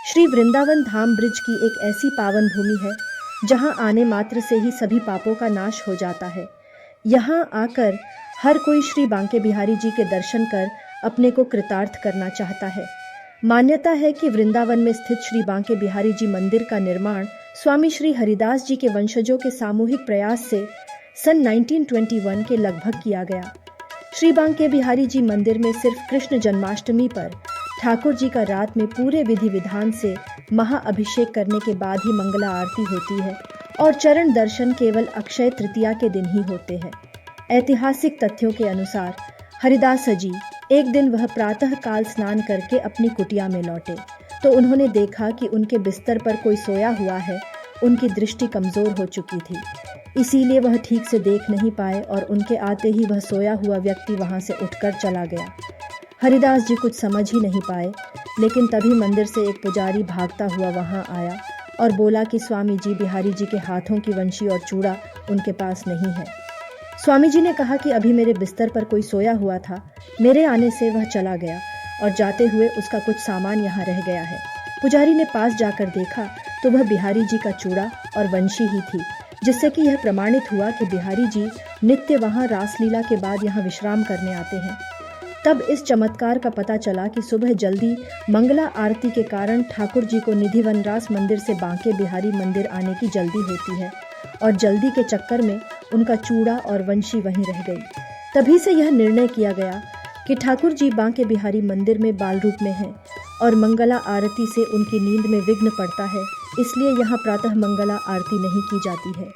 श्री वृंदावन धाम bridge की एक ऐसी पावन भूमि है जहां आने मात्र से ही सभी पापों का नाश हो जाता है। यहां आकर हर कोई श्री बांके बिहारी जी के दर्शन कर अपने को कृतार्थ करना चाहता है। मान्यता है कि वृंदावन में स्थित श्री बांके बिहारी जी मंदिर का निर्माण स्वामी श्री हरिदास जी के वंशजों के सामूहिक प्रयास से सन 1921 के लगभग किया गया। श्री बांके बिहारी जी मंदिर में सिर्फ कृष्ण जन्माष्टमी पर ठाकुर जी का रात में पूरे विधि विधान से महाअभिषेक करने के बाद ही मंगला आरती होती है और चरण दर्शन केवल अक्षय तृतीया के दिन ही होते हैं। ऐतिहासिक तथ्यों के अनुसार हरिदास जी एक दिन वह प्रातः काल स्नान करके अपनी कुटिया में लौटे तो उन्होंने देखा कि उनके बिस्तर पर कोई सोया हुआ है। उनकी दृष्टि कमजोर हो चुकी थी, इसीलिए वह ठीक से देख नहीं पाए और उनके आते ही वह सोया हुआ व्यक्ति वहां से उठकर चला गया। हरिदास जी कुछ समझ ही नहीं पाए, लेकिन तभी मंदिर से एक पुजारी भागता हुआ वहां आया और बोला कि स्वामी जी बिहारी जी के हाथों की वंशी और चूड़ा उनके पास नहीं है। स्वामी जी ने कहा कि अभी मेरे बिस्तर पर कोई सोया हुआ था, मेरे आने से वह चला गया और जाते हुए उसका कुछ सामान यहाँ रह गया है। पुजारी ने पास जाकर देखा तो वह बिहारी जी का चूड़ा और वंशी ही थी, जिससे कि यह प्रमाणित हुआ कि बिहारी जी नित्य वहां रासलीला के बाद यहाँ विश्राम करने आते हैं। तब इस चमत्कार का पता चला कि सुबह जल्दी मंगला आरती के कारण ठाकुर जी को निधि वनरास मंदिर से बांके बिहारी मंदिर आने की जल्दी होती है और जल्दी के चक्कर में उनका चूड़ा और वंशी वहीं रह गई। तभी से यह निर्णय किया गया कि ठाकुर जी बांके बिहारी मंदिर में बाल रूप में हैं और मंगला आरती से उनकी नींद में विघ्न पड़ता है, इसलिए यहाँ प्रातः मंगला आरती नहीं की जाती है।